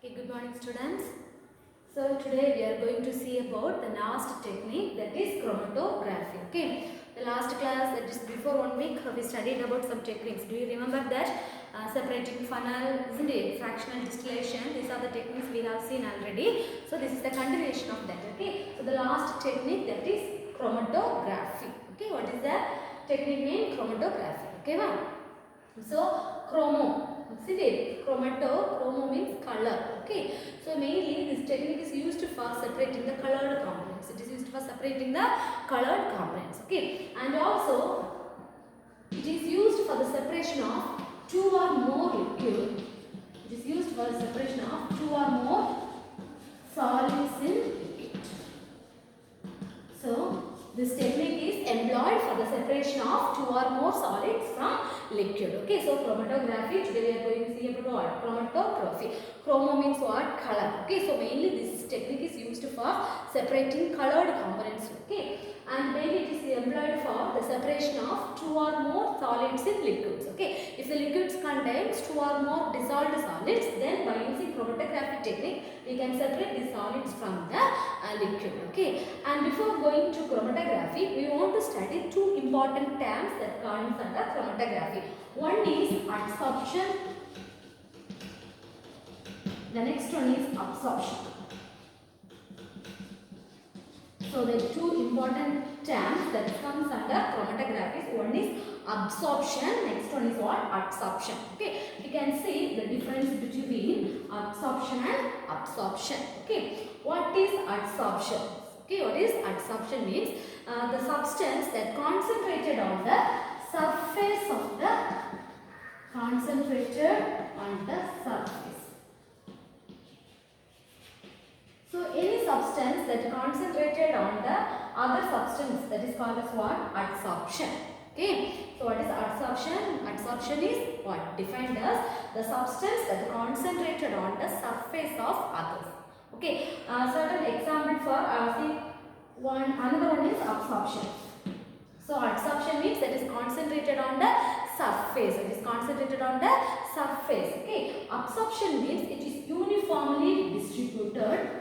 Okay, good morning students. So today we are going to see about the last technique, that is chromatography. Okay, the last class, that is before 1 week, we studied about some techniques. Do you remember that? Separating funnel, isn't it? Fractional distillation. These are the techniques we have seen already. So this is the continuation of that. Okay, so the last technique, that is chromatography. Okay, what is the technique name? Chromatography. Okay, ma'am. So chromo. See it, chromo means color. Okay, so mainly this technique is used for separating the colored components. It is used for separating the colored components. Okay, and also it is used for the separation of two or more liquid. It is used for the separation of two or more solids in liquid. So this technique is employed for the separation of two or more solids from liquid. Okay, so chromatography, today we are going to see about what? Chromatography. Chromo means what? Color. Okay, so mainly this technique is used for separating colored components. Okay, and mainly it is employed for the separation of two or more solids in liquids. Okay, if the liquids contains two or more dissolved solids, then by using chromatography technique we can separate the solids from the liquid. Okay, and before going to chromatography, we want to study two important terms that comes under chromatography. One is adsorption, the next one is absorption. So the two important terms that comes under chromatography, one is absorption, next one is what? Adsorption. Okay, you can see the difference between absorption and absorption. Okay, what is adsorption? Okay, what is adsorption means the substance that concentrated on the surface of the surface. So any substance that concentrated on the other substance, that is called as what? Adsorption. Okay. So what is adsorption? Adsorption is what? Defined as the substance that concentrated on the surface of others. Okay. Certain example for see another one is absorption. So adsorption means that is concentrated on the surface. It is concentrated on the surface. Okay. Absorption means it is uniformly distributed.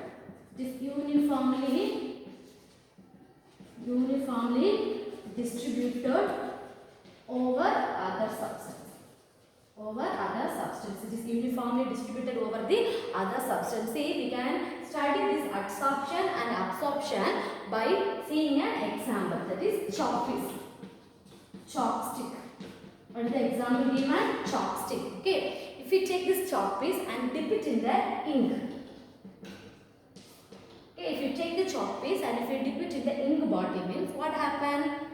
It is uniformly distributed over other substance. It is uniformly distributed over the other substance. See, we can study this adsorption and absorption by seeing an example, that is chopstick. What is the example given? Chopstick. Okay, if we take this chalk piece and dip it in the ink. Okay, if you take the chalk piece and if you dip it in the ink bottle, means what happen?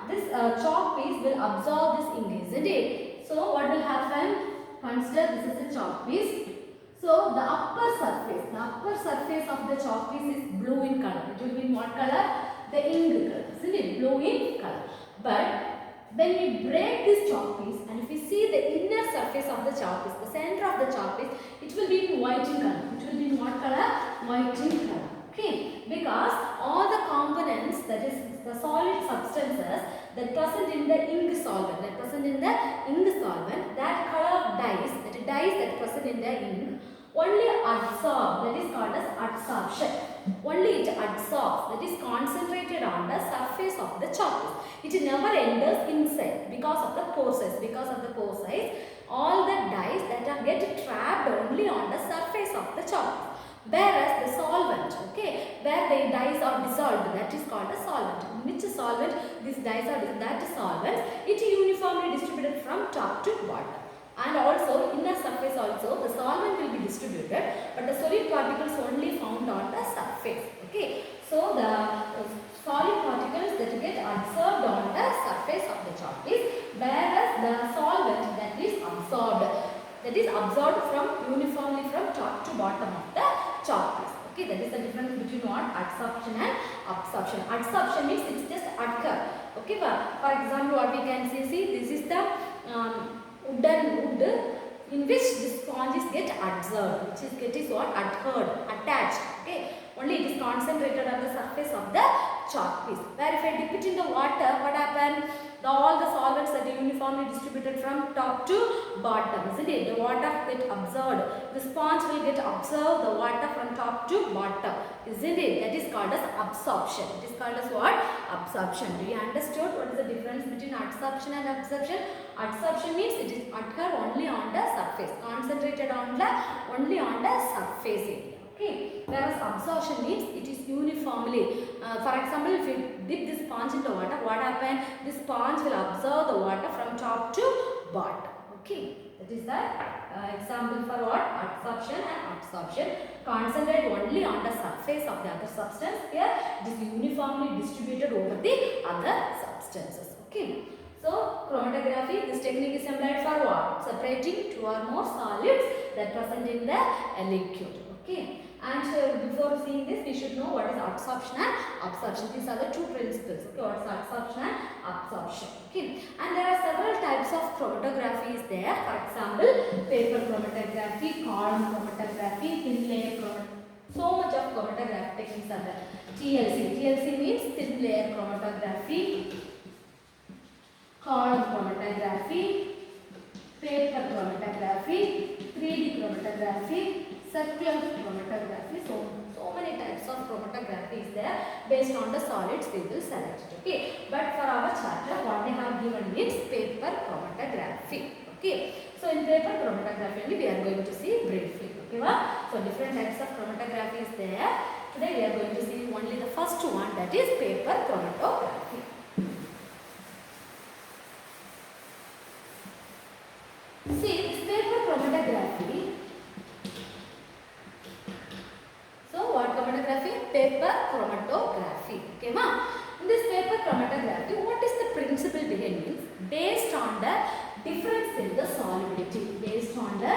This chalk piece will absorb this ink, isn't it? So what will happen? Consider this is a chalk piece. So the upper surface of the chalk piece is blue in color. It will be in what color? The ink color, isn't it? Blue in color. But when we break this chalk piece and if we see the inner surface of the chalk piece, the center of the chalk piece, it will be in white in color. It will be in what color? White in color. Okay, because all the components, that is the solid substances that present in the ink solvent, that color dyes, that present in the ink, only absorb, that is called as adsorption. Only it absorbs, that is concentrated on the surface of the chalk piece. It never enters inside because of the pore size. All the dyes that are get trapped only on the surface of the chalk piece. Whereas the solvent, okay, where the dyes are dissolved, that is called a solvent. In which solvent these dyes are dissolved, that is solvent, it is uniformly distributed from top to bottom. And also inner surface also the solvent will be distributed, but the solid particles only found on the surface. Okay, so the solid particles that get absorbed on the surface of the chalk piece, whereas the solvent that is absorbed from uniformly from top to bottom of the chalk piece. Okay, that is the difference between what? Adsorption and absorption. Adsorption means it's just occur. Okay, for example, what we can see this is the wooden wood in which the sponges get adsorbed, which is what? Attached. Okay, only it is concentrated on the surface of the chalk piece. Where if I dip it in the water, what happens? all the solvents that are uniformly distributed from top to bottom, isn't it? The water get absorbed. The sponge will get absorbed the water from top to bottom, isn't it? That is called as absorption. It is called as what? Absorption. Do you understood what is the difference between adsorption and absorption? Adsorption means it is occur only on the surface, concentrated on the only on the surface area. Okay. Whereas absorption means it is uniformly. For example, if you dip this sponge into water, what happens? This sponge will absorb the water from top to bottom. Okay. That is the example for what? Adsorption and absorption. Concentrate only on the surface of the other substance. Here it is uniformly distributed over the other substances. Okay. So chromatography, this technique is employed for what? Separating two or more solids that present in the liquid. Okay. And before seeing this, we should know what is adsorption and absorption. These are the two principles. Okay, what is adsorption and absorption? Okay, and there are several types of chromatography is there. For example, paper chromatography, column chromatography, thin layer chromatography. So much of chromatography techniques are there. TLC. TLC means thin layer chromatography, column chromatography, paper chromatography, 3D chromatography, circular chromatography. So many types of chromatography is there. Based on the solids we will select it. Okay. But for our chapter, what they have given is paper chromatography. Okay. So in paper chromatography only we are going to see briefly. Okay. So different types of chromatography is there. Today we are going to see only the first one, that is paper chromatography. See, this paper chromatography. So what chromatography? Paper chromatography. Okay, ma? In this paper chromatography, what is the principle behind it? Based on the difference in the solubility. Based on the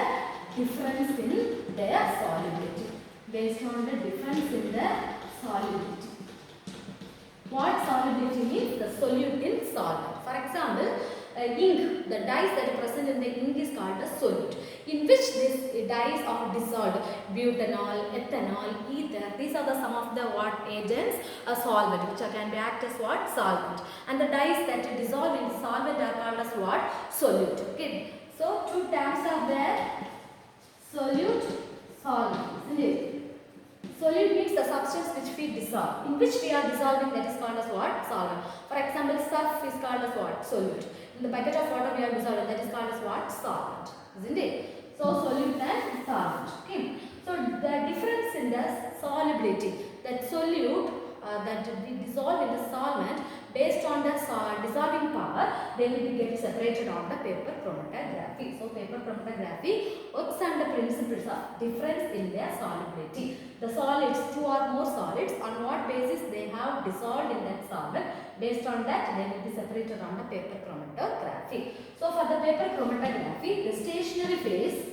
difference in their solubility. Based on the difference in the solubility. What solubility means? The solute in solvent. For example, ink, the dyes that are present in the ink is called a solute, in which these dyes are dissolved. Butanol, ethanol, ether, these are the some of the what agents, a solvent, which can be act as what? Solvent. And the dyes that dissolve in solvent are called as what? Solute. Okay. So two terms are there, solute, solvent, isn't it? Solute means the substance which we dissolve, in which we are dissolving, that is called as what? Solvent. For example, surf is called as what? Solute. In the bucket of water we are dissolving, that is called as what? Solvent. Isn't it? So solute and solvent. Okay. So the difference in the solubility, that solute that we dissolve in the solvent, based on the dissolving power, they will be getting separated on the paper chromatography. So paper chromatography works on the principles of difference in their solubility. The solids, two or more solids, on what basis they have dissolved in that solvent, based on that they will be separated on the paper chromatography. So for the paper chromatography, the stationary phase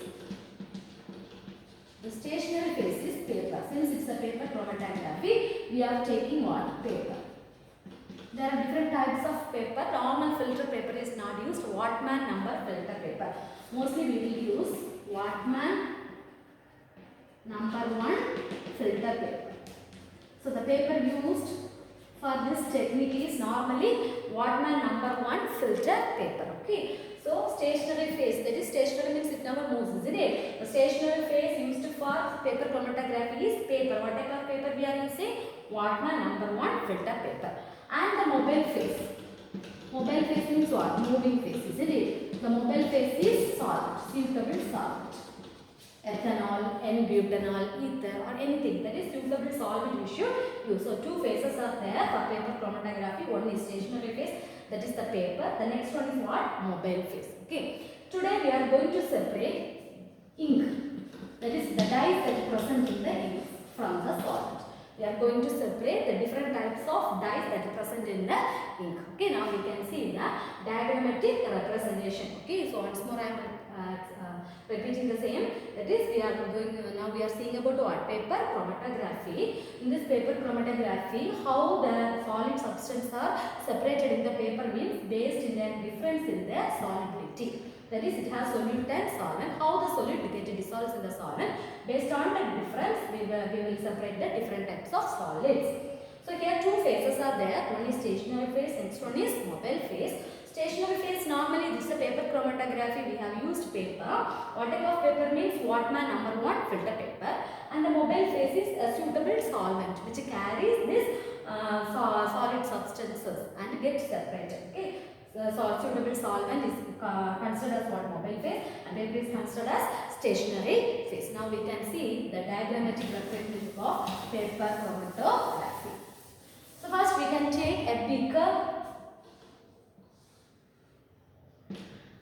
is paper. Since it's a paper chromatography, we are taking what? Paper. There are different types of paper. Normal filter paper is not used. Wattman number filter paper. Mostly we will use Wattman number 1 filter paper. So the paper used for this technique is normally Wattman number 1 filter paper. Okay. So stationary phase, that is stationary means it never moves, isn't it? The stationary phase used for paper chromatography is paper. What type of paper we are using? Wattman number 1 filter paper. And the mobile phase. Mobile phase means what? Moving phase, isn't it? The mobile phase is solvent, suitable solvent. Ethanol, N-butanol, ether or anything that is suitable solvent we should use. So two phases are there for paper chromatography. One is stationary phase, that is the paper. The next one is what? Mobile phase. Okay. Today we are going to separate ink, that is the dyes that are present in the ink from the solvent. We are going to separate the different types of dyes that are present in the ink. Okay, now we can see the diagrammatic representation. Okay, so once more I am repeating the same. That is, we are going now we are seeing about what? Paper chromatography. In this paper chromatography, how the solid substance are separated in the paper means based in their difference in their solubility. That is, it has solute and solvent. How the solute gets dissolves in the solvent. Based on the difference, we will separate the different types of solids. So here two phases are there. One is stationary phase, next one is mobile phase. Stationary phase, normally this is a paper chromatography. We have used paper. What type of paper means Wattman number 1 filter paper. And the mobile phase is a suitable solvent which carries this solid substances and gets separated. Okay. So suitable solvent is considered as what? Mobile phase, and paper is considered as stationary phase. Now we can see the diagrammatic representative of paper chromatography. So first we can take a beaker.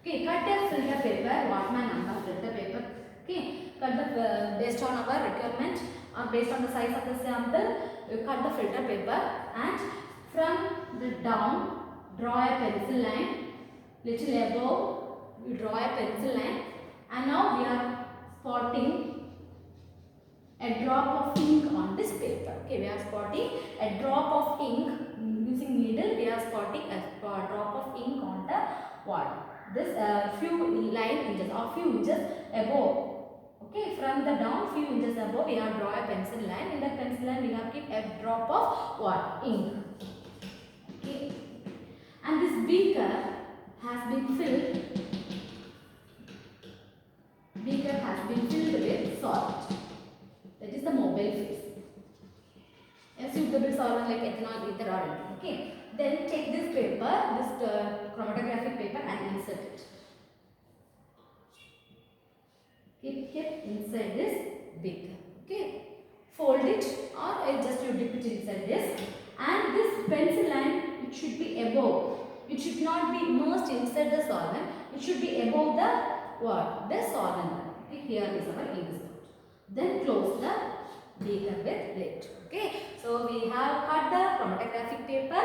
Okay, cut a filter paper, Wattman number filter paper. Okay, cut the based on our requirement or based on the size of the sample, you cut the filter paper, and from the down draw a pencil line, little above you draw a pencil line, and now we are spotting a drop of ink on this paper. Okay, we are spotting a drop of ink using needle. We are spotting a drop of ink on the wall. This few line inches or few inches above. Okay, from the down few inches above we have draw a pencil line. In the pencil line we have keep a drop of what? Ink. Okay, and this beaker has been filled. Beaker has been filled with salt. That is the mobile phase. A suitable solvent like ethanol, ether or anything. Okay. Then take this paper, this chromatographic paper, and insert it. Keep inside this beaker. Okay. Fold it or just you dip it inside this. And this pencil line, it should be above. It should not be immersed inside the solvent. It should be above the what? The solvent. Okay. Here is our ink spot. Then close the beaker with lid. Okay. So we have cut the chromatographic paper,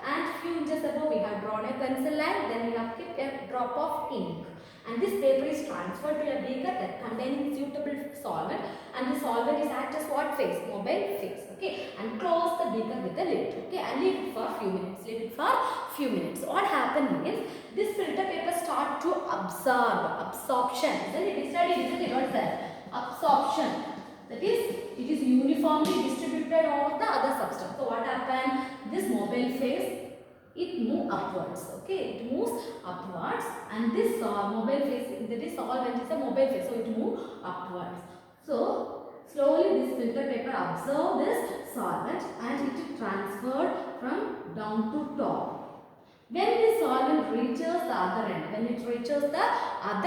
and few inches above we have drawn a pencil line. Then we have kept a drop of ink, and this paper is transferred to a beaker that containing suitable solvent, and the solvent is act as what phase? Mobile phase. Okay, and close the beaker with the lid. Okay, and leave it for few minutes. Leave it for few minutes. What happened is this filter paper start to absorption. Then it is studied, isn't it? What's that? Absorption. That is, it is uniformly distributed over the other substance. So what happened? This mobile phase, it moves upwards. Okay, it moves upwards, and this mobile phase, that is solvent is a mobile phase, so it moves upwards. So slowly this filter paper absorbs this solvent and it transferred from down to top. When the solvent reaches the other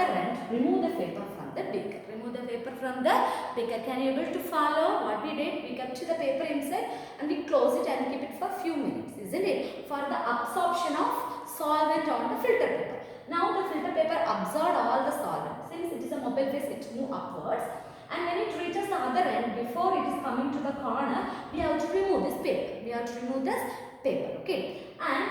end, remove the paper from the beaker. Remove the paper from the beaker. Can you able to follow what we did? We kept the paper inside and we close it and keep it for few minutes, isn't it? For the absorption of solvent on the filter paper. Now the filter paper absorbed all the solvent. Since it is a mobile phase, it moves upwards. And when it reaches the other end, before it is coming to the corner, we have to remove this paper. We have to remove this paper. Okay. And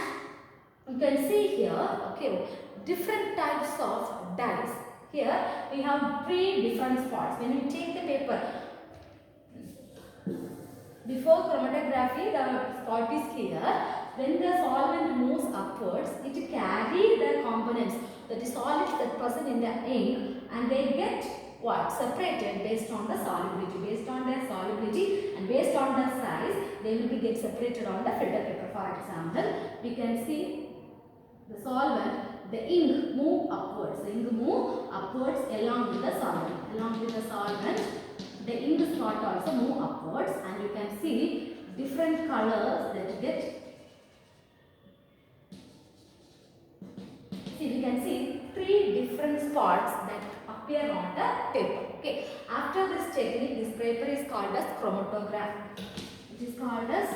you can see here, okay, different types of dyes. Here we have 3 different spots. When you take the paper, before chromatography, the spot is here. When the solvent moves upwards, it carries the components, that is solids that present in the ink, and they get what? Separated based on the solubility. Based on their solubility and based on the size, they will be get separated on the filter paper. For example, we can see the solvent, the ink move upwards. The ink move upwards along with the solvent. Along with the solvent, the ink spot also move upwards, and you can see different colors that get. See, we can see 3 different spots that appear on the paper. Okay. After this technique, this paper is called as chromatogram. It is called as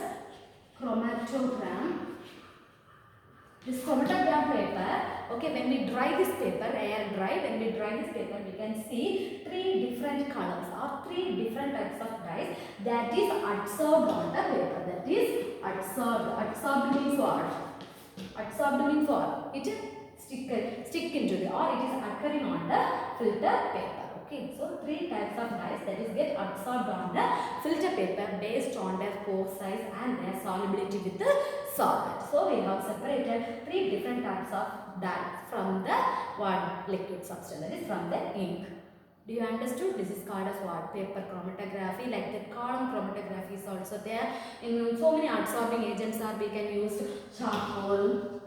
chromatogram. This chromatogram paper, okay, when we dry this paper, air dry, when we dry this paper, we can see 3 different colors or 3 different types of dyes that is adsorbed on the paper. That is adsorbed. Adsorbed means what? Adsorbed means what? It is stick into the, or it is occurring on the filter paper. Okay, so 3 types of dyes that is get adsorbed on the filter paper based on their pore size and their solubility with the solvent. So we have separated 3 different types of dye from the one liquid substance, that is from the ink. Do you understood? This is called as what? Paper chromatography. Like the column chromatography is also there. In so many adsorbing agents are we can use charcoal,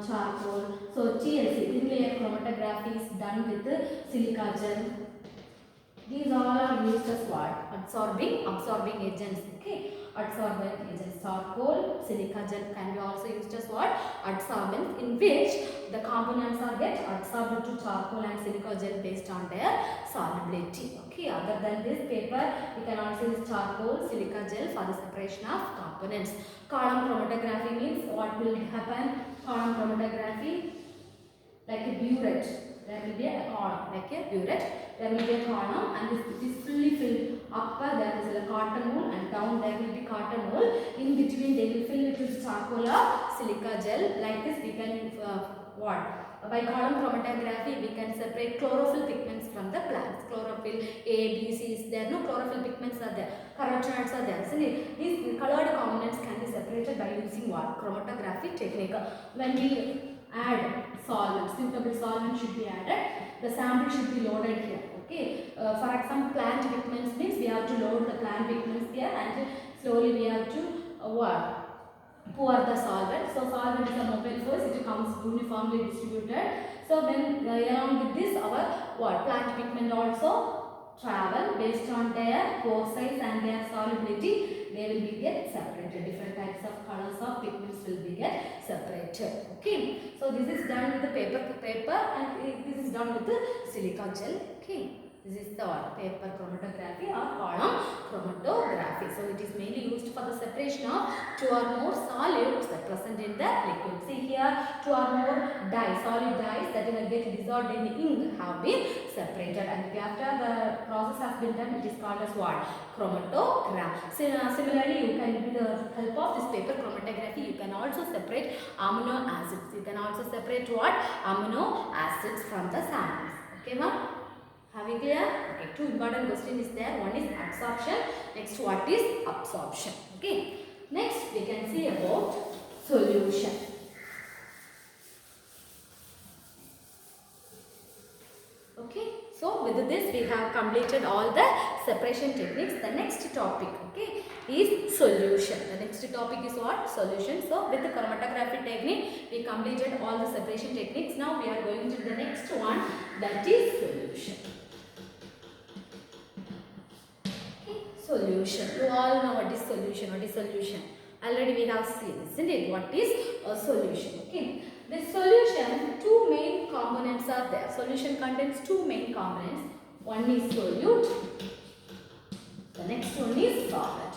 charcoal. So TLC, thin layer chromatography is done with silica gel. These all are used as what? Absorbing agents. Okay, absorbent agents. Charcoal, silica gel can be also used as what? Adsorbents, in which the components are get adsorbed to charcoal and silica gel based on their solubility. Okay, other than this paper, we can also use charcoal, silica gel for the separation of components. Column chromatography means what will happen? Column chromatography, like a burette. There will be a column like a burette. There will be a column and this is fully filled. Upper there is a cotton wool and down there will be cotton wool. In between they will fill it with charcoal or silica gel. Like this we can what? By column chromatography we can separate chlorophyll pigments from the plants. Chlorophyll A, B, C is there. No chlorophyll pigments are there. Carotenoids are there. So these colored components can be separated by using what? Chromatography technique. When we add solvent, suitable solvent should be added. The sample should be loaded here. Okay. For example, plant pigments means we have to load the plant pigments here and slowly we have to pour the solvent. So solvent is a mobile force. It comes uniformly distributed. So when along with this our plant pigment also travel based on their pore size and their solubility. They will be get separated. Different types of colors of pigments will be get separated. Okay. So this is done with the paper and this is done with the silica gel. Okay. This is the paper chromatography or column chromatography. So it is mainly used for the separation of two or more solids that present in the liquid. See here, two or more dyes, solid dyes that will get dissolved in the ink have been separated, and after the process has been done, it is called as what? Chromatograph. So, similarly, you can, with the help of this paper chromatography, you can also separate amino acids. You can also separate what? Amino acids from the samples. Okay, ma'am? Have we clear? Okay, two important questions is there. One is adsorption. Next, what is absorption? Okay. Next, we can see about solution. Okay. So, with this, we have completed all the separation techniques. The next topic, okay, is solution. The next topic is what? Solution. So, with the chromatography technique, we completed all the separation techniques. Now, we are going to the next one, that is solution. Solution. You all know what is solution. What is solution? Already we have seen, isn't it? What is a solution? Okay. The solution, two main components are there. Solution contains two main components. One is solute. The next one is solvent.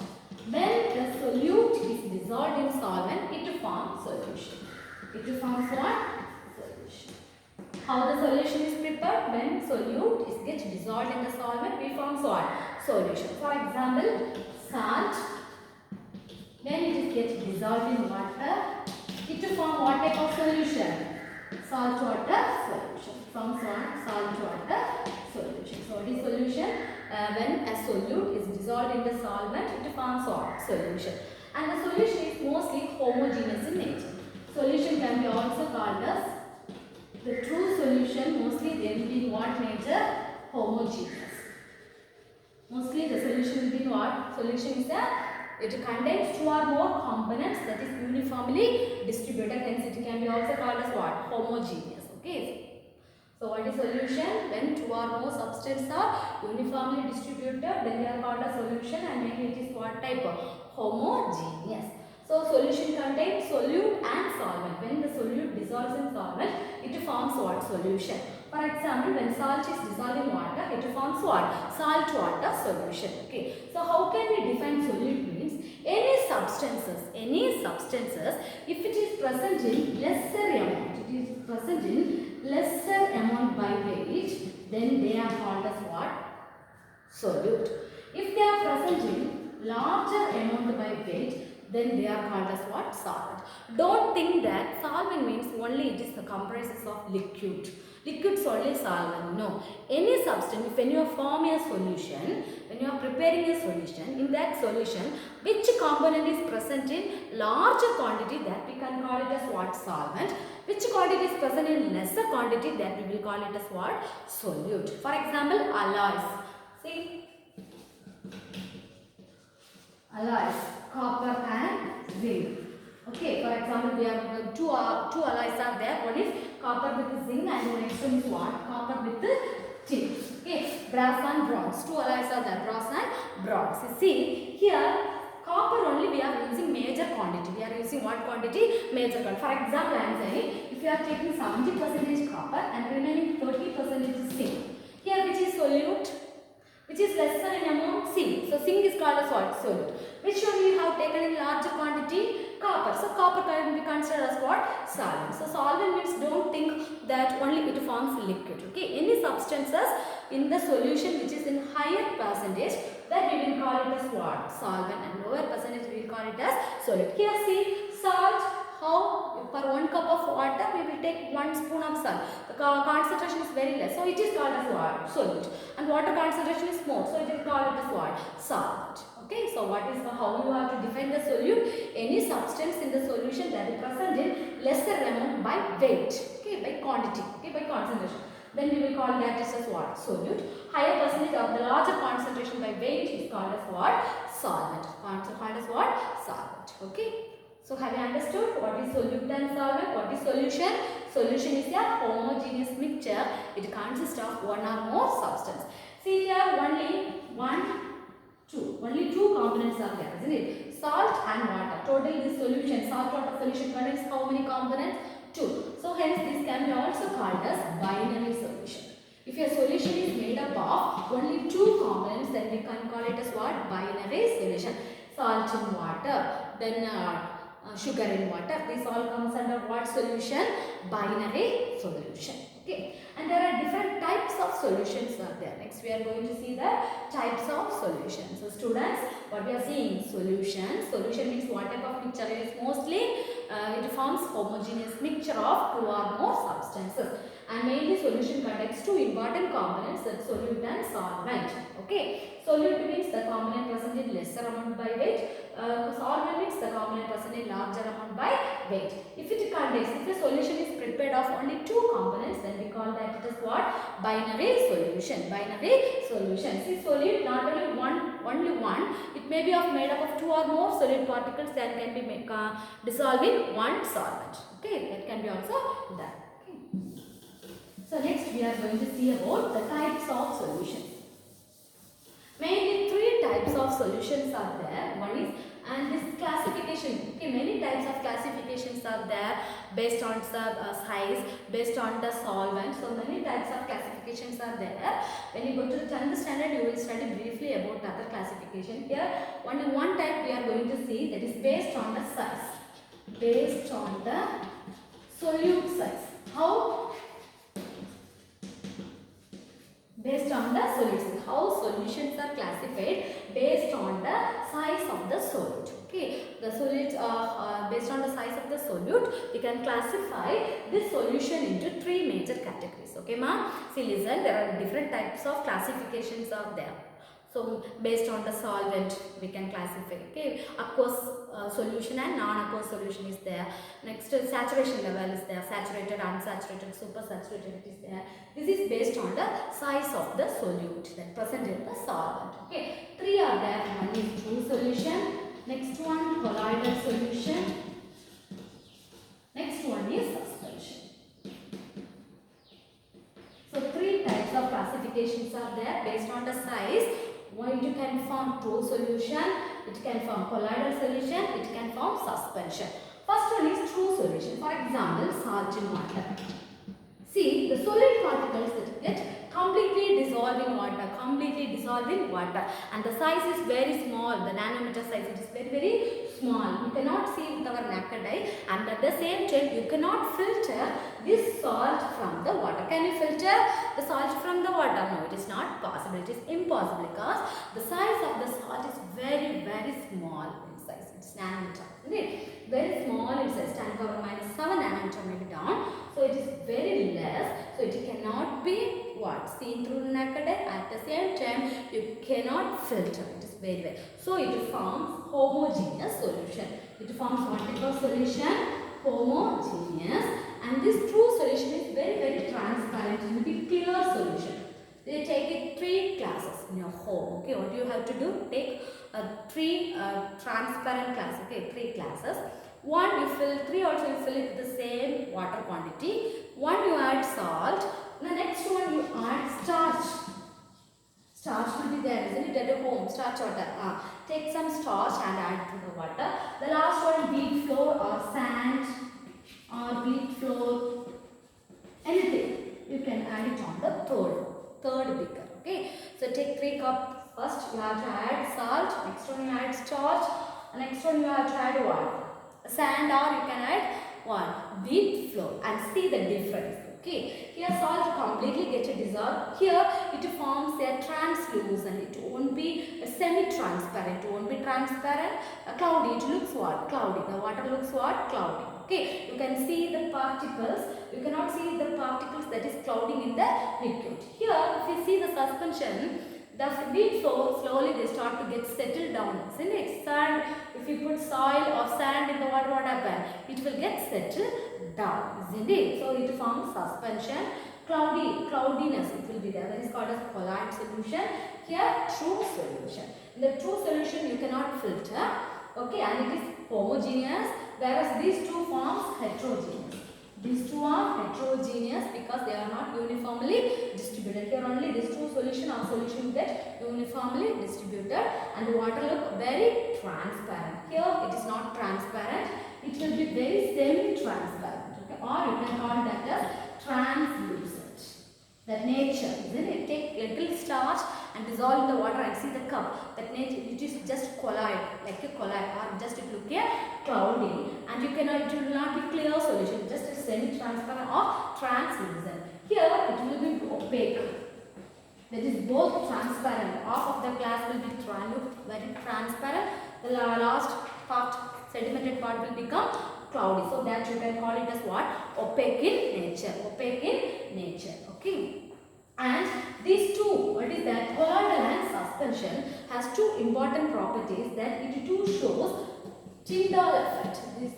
When the solute is dissolved in solvent, it forms solution. It forms what? Solution. How the solution is prepared? When solute is get dissolved in the solvent, we form what? Solution. For example, salt. When it is get dissolved in water, it form what type of solution? Salt water solution. Forms what? Salt water solution. So what is solution? When a solute is dissolved in the solvent, it forms what? Solution. And the solution is mostly homogeneous in nature. Solution can be also called as the true solution. Mostly they will be in what nature? Homogeneous. Mostly the solution will be in what? Solution is it contains two or more components that is uniformly distributed. Hence it can be also called as what? Homogeneous. Okay. So what is solution? When two or more substances are uniformly distributed, then they are called a solution, and maybe it is what type of? Homogeneous. So solution contains solute and solvent. When the solute dissolves in solvent, it forms what? Solution. For example, when salt is dissolved in water, it forms what? Salt water solution. Okay. So how can we define solute? Means any substances, if it is present in lesser amount by weight, then they are called as what? Solute. If they are present in larger amount by weight, then they are called as what? Solvent. Don't think that solvent means only it is the comprises of liquid. Liquid solid solvent. No. Any substance, when you are forming a solution, when you are preparing a solution, in that solution, which component is present in larger quantity, that we can call it as what? Solvent. Which quantity is present in lesser quantity, that we will call it as what? Solute. For example, alloys. See? Alloys, copper and zinc. Okay, for example, we are two alloys are there. One is copper with zinc and the next one is what? Copper with tin. Okay, brass and bronze. Two alloys are there, brass and bronze. You see here, copper only we are using major quantity. We are using what quantity? Major quantity. For example, I am saying if you are taking 70% copper and remaining 30% zinc. Here which is solute? Which is lesser in amount? Zinc. So zinc is called as what? Solute. Which one we have taken in larger quantity? Copper. So copper can be considered as what? Solvent. So solvent means don't think that only it forms liquid. Okay. Any substances in the solution which is in higher percentage, that we will call it as what? Solvent, and lower percentage we will call it as solute. Here see salt. How per 1 cup of water we will take 1 spoon of salt. The concentration is very less, so it is called as what? Solute. And water concentration is more, so it is called as what? Solvent. Okay, so what is how you have to define the solute? Any substance in the solution that is present in lesser amount by weight, okay, by quantity, okay, by concentration. Then we will call that as what? Solute. Higher percentage of the larger concentration by weight is called as what? Solvent. Also called as what? Solvent. Okay. So have you understood what is solute and solvent? What is solution? Solution is a homogeneous mixture. It consists of one or more substance. See here only two components are there, isn't it? Salt and water. Total this solution, salt water solution contains how many components? 2. So hence this can be also called as binary solution. If your solution is made up of only 2 components, then we can call it as what? Binary solution. Salt in water, then sugar in water. This all comes under what solution? Binary solution. Okay. And there are different types of solutions are there. Next we are going to see the types of solutions. So students, what we are seeing? Solution. Solution means what type of mixture it is? Mostly it forms homogeneous mixture of 2 or more substances. And mainly solution contains 2 important components, that solute and solvent. Okay. Solute means the component present in lesser amount by weight. Solvent means the component present in larger amount by weight. If the solution is prepared of only 2 components, then we call that it is what? Binary solution. Binary solution. See, solute not only one. It may be made up of 2 or more solute particles that can be dissolved in one solvent. Okay, that can be also done. So next we are going to see about the types of solutions. Mainly 3 types of solutions are there. One is, and this classification, okay, many types of classifications are there based on the size, based on the solvent. So many types of classifications are there. When you go to the 10th standard, you will study briefly about other classification. Here only one type we are going to see, that is based on the size, based on the solute size. How? Based on the solutions. How solutions are classified? Based on the size of the solute. Okay, the solute based on the size of the solute, we can classify this solution into 3 major categories. Okay, ma'am. See, listen, there are different types of classifications are there. So based on the solvent we can classify. Okay, aqueous solution and non-aqueous solution is there. Next saturation level is there. Saturated, unsaturated, supersaturated it is there. This is based on the size of the solute that present in the solvent. Okay, 3 are there. One is true solution. Next one colloidal solution. Next one is suspension. So 3 types of classifications are there based on the size. One, it can form true solution, it can form colloidal solution, it can form suspension. First one is true solution. For example, salt in water. See, the solid particles that get completely dissolved in water, and the size is very small. The nanometer size, it is very, very small. You cannot see with our naked eye, and at the same time you cannot filter this salt from the water. Can you filter the salt from the water? No, it is not possible. It is impossible because the size of the salt is very, very small in size. It is nanometer, isn't it? Very small in size, 10 power minus 7 nanometer maybe down. So it is very less. So it cannot be what? Seen through the naked eye. At the same time, you cannot filter. It is very, very. So it forms homogeneous solution. It forms what type of solution? Homogeneous. And this true solution is very, very transparent. It will be clear solution. They take it 3 classes in your home. Okay, what you have to do? Take 3 transparent classes. Okay, 3 classes. One you fill, 3 also you fill it with the same water quantity. One you add salt. The next one you add starch. Starch will be there, isn't it? At home, starch water. Take some starch and add to the water. The last one, wheat flour or sand or wheat flour, anything. You can add it on the third beaker. Okay. So take 3 cups. First you have to add salt. Next one you add starch. Next one you have to add what? Sand, or you can add what? Wheat flour, and see the difference. Okay, here salt completely gets dissolved. Here it forms a translucent. It won't be semi-transparent. It won't be transparent. Cloudy. It looks what? Cloudy. The water looks what? Cloudy. Okay, you can see the particles. You cannot see the particles that is clouding in the liquid. Here, if you see the suspension, the wheat flour slowly they start to get settled down. Isn't it? Sand. If you put soil or sand in the water, what happens? It will get settled down, isn't it? So it forms suspension. Cloudiness it will be there. That is called as colloid solution. Here true solution. In the true solution you cannot filter. Okay, and it is homogeneous, whereas these two forms heterogeneous. These two are heterogeneous because they are not uniformly distributed. Here only these two solution or solution get uniformly distributed, and the water look very transparent. Here it is not transparent. It will be very semi-transparent. Okay, or you can call that as translucent. That nature, isn't it? Take little starch and dissolve in the water and see the cup. That nature, it is just colloid, like a colloid, or just it look a cloudy, and you cannot, it will not be clear solution, just a semi-transparent or translucent. Here it will be opaque. That is both transparent. Half of the glass will be very transparent. The last part, sedimented part will become cloudy. So that you can call it as what? Opaque in nature. Opaque in nature. Okay. And these two, what is that? Colloidal and suspension has two important properties that it too shows Tyndall effect. This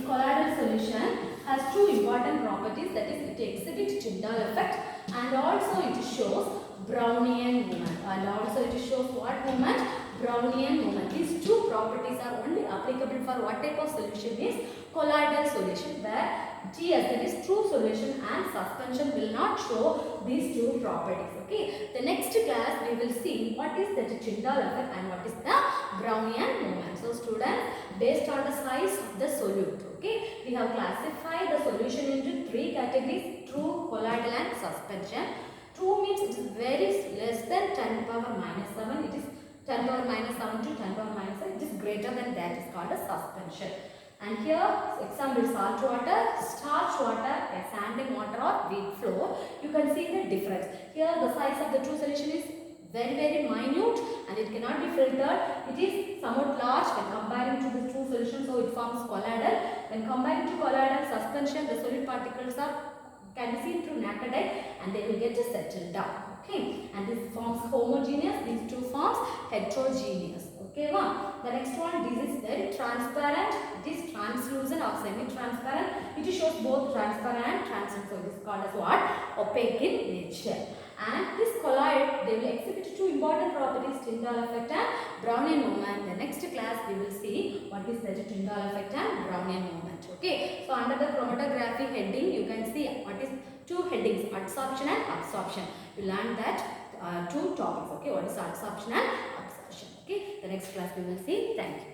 colloidal solution has two important properties, that is it exhibits Tyndall effect, and also it shows Brownian movement, and also it shows what movement? Brownian movement. These two properties are only applicable for what type of solution is colloidal solution, where TS, that is true solution, and suspension will not show these two properties. Okay. The next class we will see what is the Tyndall effect and what is the Brownian movement. So students, based on the size of the solute, okay, we have classified the solution into three categories: true, colloidal and suspension. True means it is very less than 10 power minus 7. It is 10 power minus 7 to 10 power minus 7. It is greater than that. It is called a suspension. And here example, salt water, starch water, a sanding water or wheat flour. You can see the difference. Here the size of the true solution is very minute and it cannot be filtered. It is somewhat large when comparing to the true solution, so it forms colloidal. When comparing to colloidal suspension, the solid particles can be seen through naked eye and they will get settled down. Okay, and this forms homogeneous. These two forms heterogeneous. Okay, the next one, this is very transparent. It is translucent or semi-transparent. It shows both transparent and translucent. So this is called as what? Opaque in nature. And this colloid, they will exhibit two important properties: Tyndall effect and Brownian movement. The next class we will see what is the Tyndall effect and Brownian movement. Okay. So under the chromatography heading, you can see what is two headings: adsorption and absorption. You learn that two topics. Okay. What is adsorption and absorption? Okay. The next class we will see. Thank you.